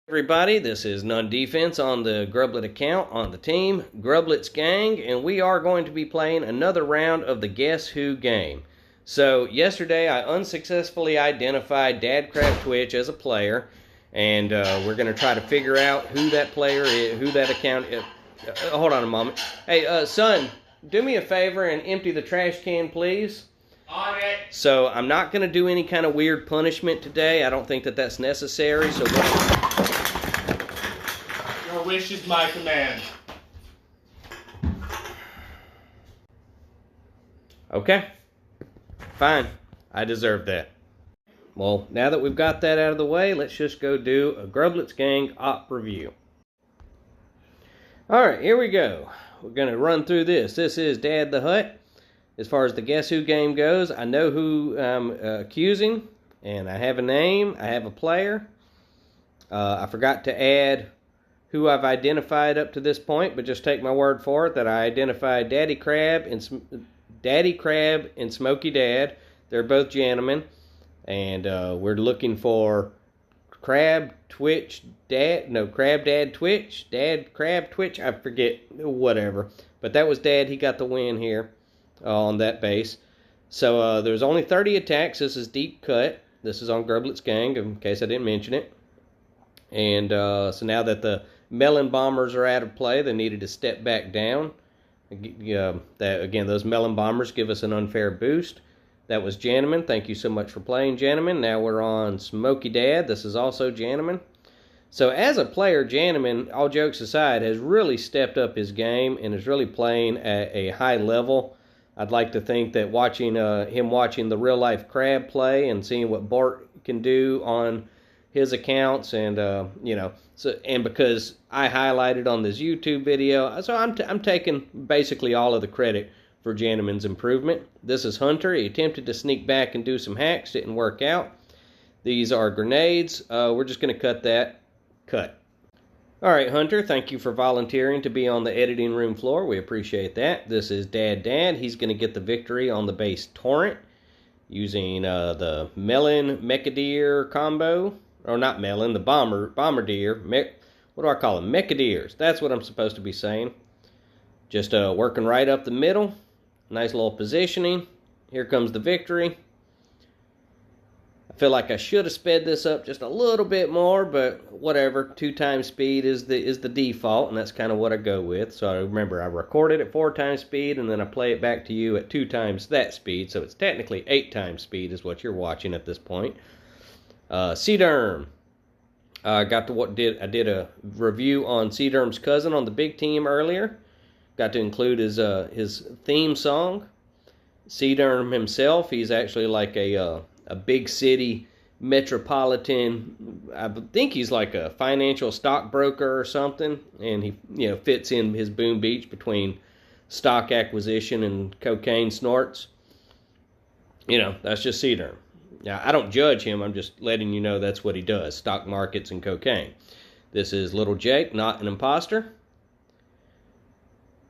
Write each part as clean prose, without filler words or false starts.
Everybody, this is None Defense on the Grublett account on the team, Grublett's Gang, and we are going to be playing another round of the Guess Who game. So, yesterday I unsuccessfully identified Dad Crab Twitch as a player, and we're going to try to figure out who that player is, who that account is. Hold on a moment. Hey, son, do me a favor and empty the trash can, please. On it. So, I'm not going to do any kind of weird punishment today. I don't think that that's necessary, so Your wish is my command. Okay, fine. I deserve that. Well, now that we've got that out of the way, let's just go do a Grublett's Gang op review. Alright, here we go. We're going to run through this. This is Dad the Hut. As far as the Guess Who game goes, I know who I'm accusing, and I have a name, I have a player. I forgot to add who I've identified up to this point, but just take my word for it that I identified Daddy Crab and Smoky Dad. They're both gentlemen, and we're looking for Crab Dad Twitch, Dad Crab Twitch, I forget, whatever. But that was Dad, he got the win here on that base. So there's only 30 attacks. This is deep cut. This is on Grublett's Gang, in case I didn't mention it. And so now that the melon bombers are out of play, they needed to step back down. Again, those melon bombers give us an unfair boost. That was Janneman. Thank you so much for playing, Janneman. Now we're on Smoky Dad. This is also Janneman. So as a player, Janneman, all jokes aside, has really stepped up his game and is really playing at a high level. I'd like to think that watching the real-life Crab play and seeing what Bart can do on his accounts, and and because I highlighted on this YouTube video, so I'm taking basically all of the credit for Janneman's improvement. This is Hunter. He attempted to sneak back and do some hacks, didn't work out. These are grenades. We're just going to cut that. Cut. All right, Hunter, thank you for volunteering to be on the editing room floor. We appreciate that. This is Dad. He's going to get the victory on the base Torrent using the Melon Mechadeer combo. Or not Melon, the Bombardier. What do I call them? Mechadeers. That's what I'm supposed to be saying. Just working right up the middle. Nice little positioning. Here comes the victory. I feel like I should have sped this up just a little bit more, but whatever. 2 times speed is the default, and that's kind of what I go with. So I remember I recorded at 4 times speed, and then I play it back to you at 2 times that speed. So it's technically 8 times speed is what you're watching at this point. C-Derm. I did a review on C-Derm's cousin on the big team earlier. Got to include his theme song. C-Derm himself, he's actually like a big city metropolitan. I think he's like a financial stockbroker or something, and he fits in his Boom Beach between stock acquisition and cocaine snorts. That's just C-Derm. Now, I don't judge him. I'm just letting you know that's what he does. Stock markets and cocaine. This is Little Jake, not an imposter.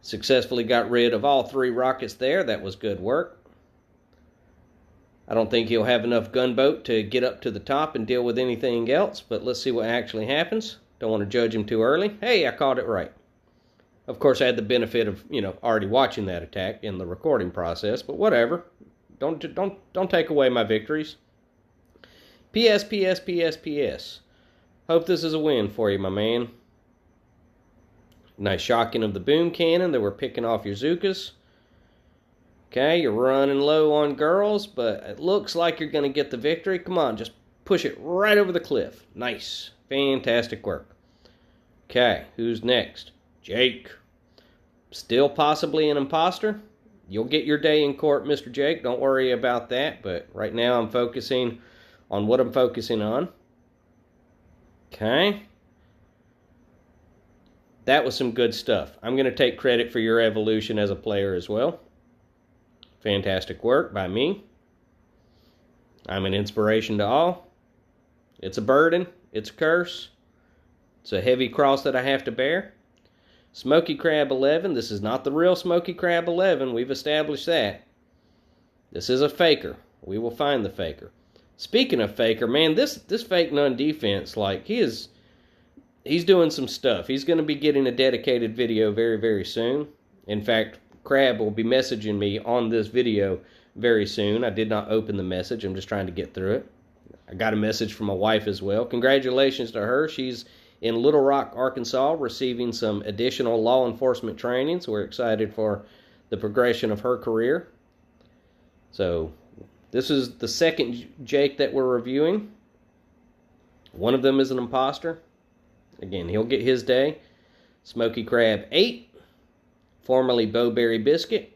Successfully got rid of all 3 rockets there. That was good work. I don't think he'll have enough gunboat to get up to the top and deal with anything else, but let's see what actually happens. Don't want to judge him too early. Hey, I caught it right. Of course, I had the benefit of, already watching that attack in the recording process, but whatever. Don't take away my victories. P.S. Hope this is a win for you, my man. Nice shocking of the boom cannon that we're picking off your Zookas. Okay, you're running low on girls, but it looks like you're going to get the victory. Come on, just push it right over the cliff. Nice. Fantastic work. Okay, who's next? Jake. Still possibly an imposter. You'll get your day in court, Mr. Jake. Don't worry about that. But right now I'm focusing on what I'm focusing on. Okay. That was some good stuff. I'm going to take credit for your evolution as a player as well. Fantastic work by me. I'm an inspiration to all. It's a burden. It's a curse. It's a heavy cross that I have to bear. Smoky Crab 11. This is not the real Smoky Crab 11. We've established that. This is a faker. We will find the faker. Speaking of faker, man, this fake None defense, like, he is he's doing some stuff. He's going to be getting a dedicated video very, very soon. In fact, Crab will be messaging me on this video very soon. I did not open the message. I'm just trying to get through it. I got a message from my wife as well. Congratulations to her. She's in Little Rock, Arkansas, receiving some additional law enforcement training. So we're excited for the progression of her career. So this is the second Jake that we're reviewing. One of them is an imposter. Again, he'll get his day. Smoky Crab 8, formerly Bowberry Biscuit.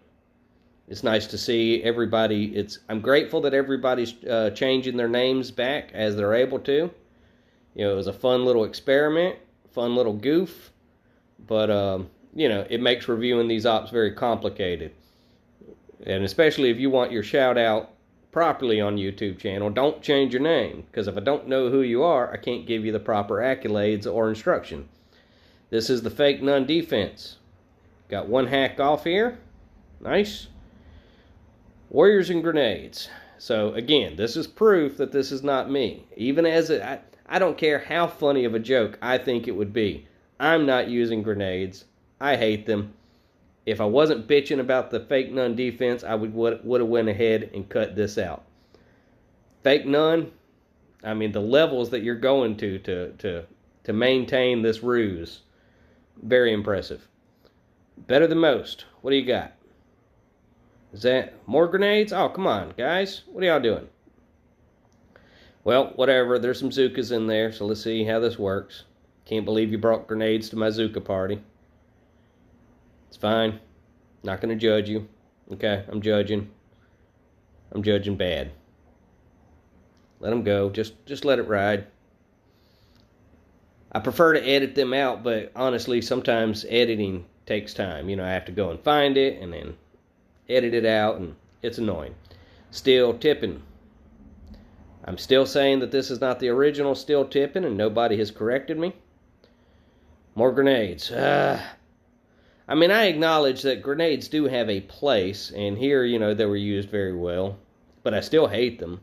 It's nice to see everybody. I'm grateful that everybody's changing their names back as they're able to. You know, it was a fun little experiment, fun little goof. But, you know, it makes reviewing these ops very complicated. And especially if you want your shout out properly on YouTube channel, don't change your name. Because if I don't know who you are, I can't give you the proper accolades or instruction. This is the fake nun defense. Got one hack off here. Nice. Warriors and grenades. So again, this is proof that this is not me. Even as I don't care how funny of a joke I think it would be. I'm not using grenades. I hate them. If I wasn't bitching about the fake nun defense, I would have went ahead and cut this out. Fake nun, I mean the levels that you're going to maintain this ruse, very impressive. Better than most. What do you got? Is that more grenades? Oh, come on, guys. What are y'all doing? Well, whatever. There's some Zookas in there, so let's see how this works. Can't believe you brought grenades to my Zooka party. It's fine. Not going to judge you. Okay, I'm judging. I'm judging bad. Let them go. Just let it ride. I prefer to edit them out, but honestly, sometimes editing takes time. You know, I have to go and find it and then edit it out, and it's annoying. Still tipping. I'm still saying that this is not the original still tipping, and nobody has corrected me. More grenades. I mean, I acknowledge that grenades do have a place, and here, you know, they were used very well, but I still hate them.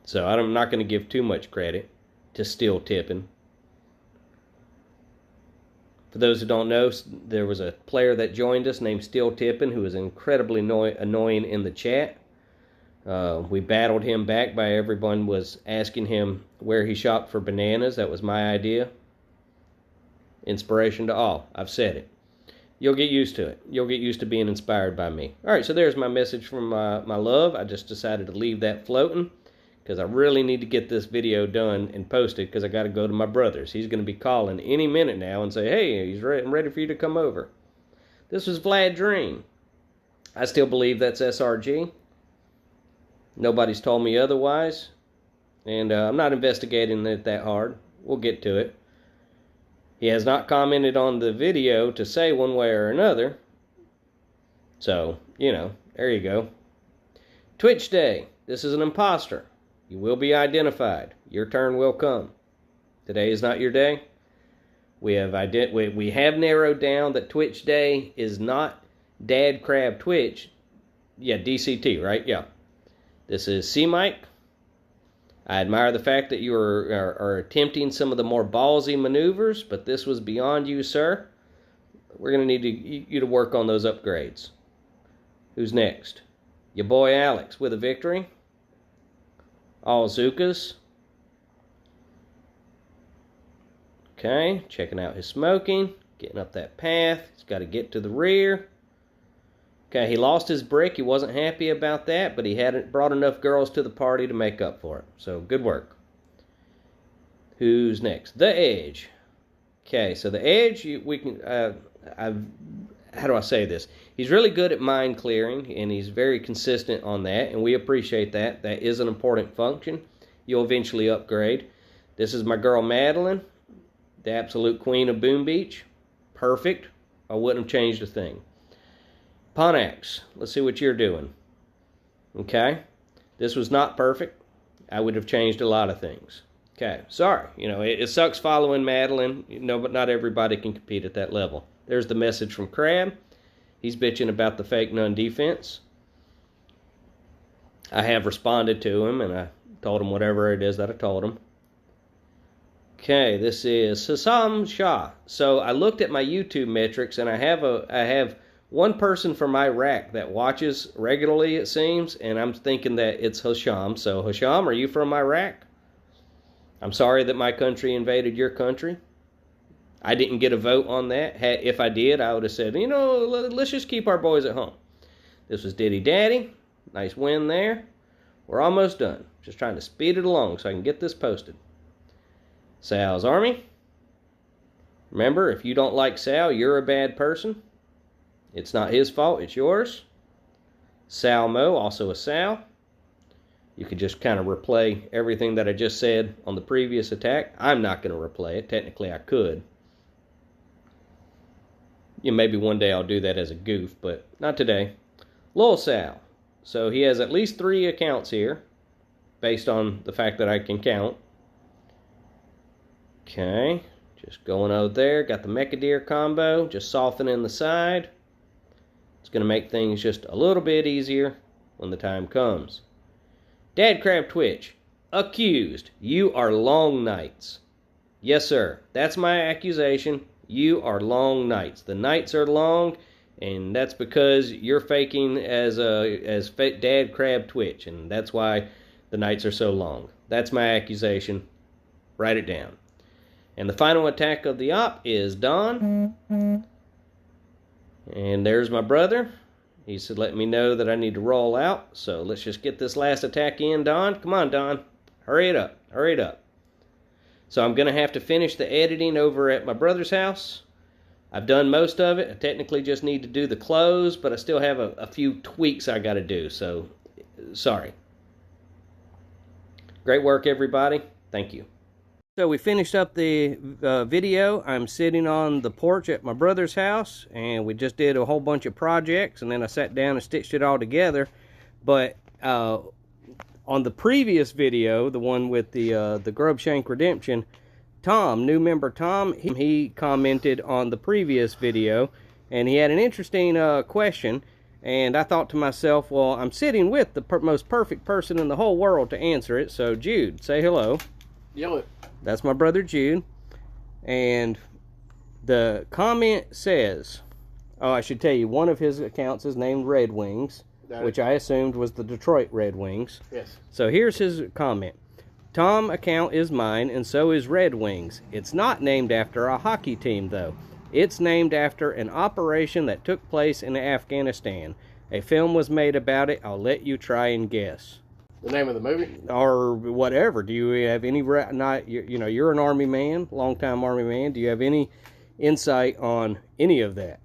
So I'm not going to give too much credit to still tipping. For those who don't know, there was a player that joined us named Still Tippin' who was incredibly annoying in the chat. We battled him back by everyone was asking him where he shopped for bananas. That was my idea. Inspiration to all. I've said it. You'll get used to it. You'll get used to being inspired by me. All right, so there's my message from my love. I just decided to leave that floating because I really need to get this video done and posted because I got to go to my brother's. He's going to be calling any minute now and say, hey, I'm ready for you to come over. This was Vlad Dream. I still believe that's SRG. Nobody's told me otherwise. And I'm not investigating it that hard. We'll get to it. He has not commented on the video to say one way or another. So, you know, there you go. Twitch Day. This is an imposter. You will be identified. Your turn will come. Today is not your day. We have narrowed down that Twitch Day is not Dad Crab Twitch. Yeah, DCT, right? Yeah. This is C-Mike. I admire the fact that you are attempting some of the more ballsy maneuvers, but this was beyond you, sir. We're going to need you to work on those upgrades. Who's next? Your boy Alex with a victory. All Zookas. Okay, checking out his smoking. Getting up that path. He's got to get to the rear. Okay, he lost his brick. He wasn't happy about that, but he hadn't brought enough girls to the party to make up for it. So, good work. Who's next? The Edge. Okay, so the Edge, how do I say this? He's really good at mine clearing, and he's very consistent on that, and we appreciate that. That is an important function. You'll eventually upgrade. This is my girl Madeline, the absolute queen of Boom Beach. Perfect. I wouldn't have changed a thing. Ponax, let's see what you're doing. Okay, this was not perfect. I would have changed a lot of things. Okay, sorry. You know, it sucks following Madeline, you know, but not everybody can compete at that level. There's the message from Crab. He's bitching about the fake nun defense. I have responded to him, and I told him whatever it is that I told him. Okay, this is Sassam Shah. So I looked at my YouTube metrics, and I have one person from Iraq that watches regularly, it seems, and I'm thinking that it's Hasham. So Hasham, are you from Iraq? I'm sorry that my country invaded your country. I didn't get a vote on that. If I did, I would have said, let's just keep our boys at home. This was Diddy Daddy. Nice win there. We're almost done. Just trying to speed it along so I can get this posted. Sal's Army. Remember, if you don't like Sal, you're a bad person. It's not his fault, it's yours. Sal Mo, also a Sal. You could just kind of replay everything that I just said on the previous attack. I'm not going to replay it. Technically, I could. Maybe one day I'll do that as a goof, but not today. Lil Sal. So he has at least 3 accounts here, based on the fact that I can count. Okay, just going over there. Got the Mecha Deer combo, just softening the side. It's going to make things just a little bit easier when the time comes. Dad Crab Twitch, accused. You are long nights. Yes, sir. That's my accusation. You are long nights. The nights are long, and that's because you're faking as Dad Crab Twitch, and that's why the nights are so long. That's my accusation. Write it down. And the final attack of the op is Don. And there's my brother. He said, let me know that I need to roll out. So let's just get this last attack in, Don. Come on, Don. Hurry it up. Hurry it up. So I'm going to have to finish the editing over at my brother's house. I've done most of it. I technically just need to do the close, but I still have a few tweaks I got to do. So, sorry. Great work, everybody. Thank you. So we finished up the video. I'm sitting on the porch at my brother's house, and we just did a whole bunch of projects, and then I sat down and stitched it all together. But on the previous video, the one with the Grubshank Redemption, Tom, new member Tom, he commented on the previous video, and he had an interesting question. And I thought to myself, well, I'm sitting with the most perfect person in the whole world to answer it. So Jude, say hello. Yell it. That's my brother Jude. And the comment says, oh, I should tell you, one of his accounts is named Red Wings, which I assumed was the Detroit Red Wings. Yes. So here's his comment. Tom account is mine, and so is Red Wings. It's not named after a hockey team, though. It's named after an operation that took place in Afghanistan. A film was made about it. I'll let you try and guess. The name of the movie? Or whatever. Do you have any, you're an Army man, longtime Army man. Do you have any insight on any of that?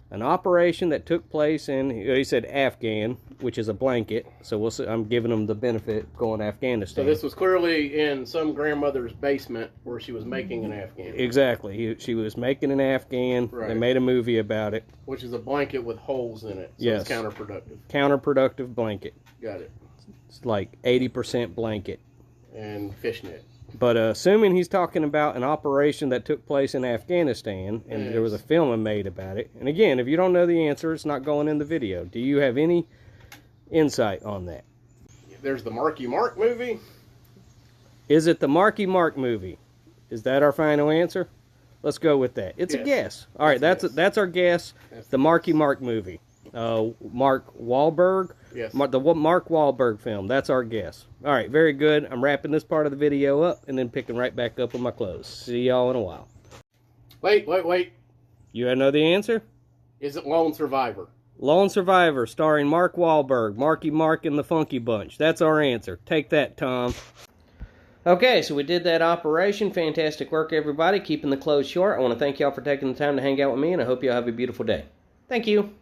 An operation that took place in, he said Afghan, which is a blanket. So we'll see, I'm giving them the benefit going Afghanistan. So this was clearly in some grandmother's basement where she was making an Afghan. Exactly. She was making an Afghan. Right. They made a movie about it. Which is a blanket with holes in it. So yes. It's counterproductive. Counterproductive blanket. Got it. It's like 80% blanket. And fishnet. But assuming he's talking about an operation that took place in Afghanistan, and yes. There was a film made about it. And again, if you don't know the answer, it's not going in the video. Do you have any insight on that? There's the Marky Mark movie. Is it the Marky Mark movie? Is that our final answer? Let's go with that. It's yes. A guess. All right, that's our guess. The Marky Mark movie. Mark Wahlberg. Yes. The Mark Wahlberg film. That's our guess. All right, very good. I'm wrapping this part of the video up and then picking right back up with my clothes. See y'all in a while. Wait. You know the answer? Is it Lone Survivor? Lone Survivor, starring Mark Wahlberg, Marky Mark and the Funky Bunch. That's our answer. Take that, Tom. Okay, so we did that operation. Fantastic work, everybody. Keeping the clothes short. I want to thank y'all for taking the time to hang out with me, and I hope y'all have a beautiful day. Thank you.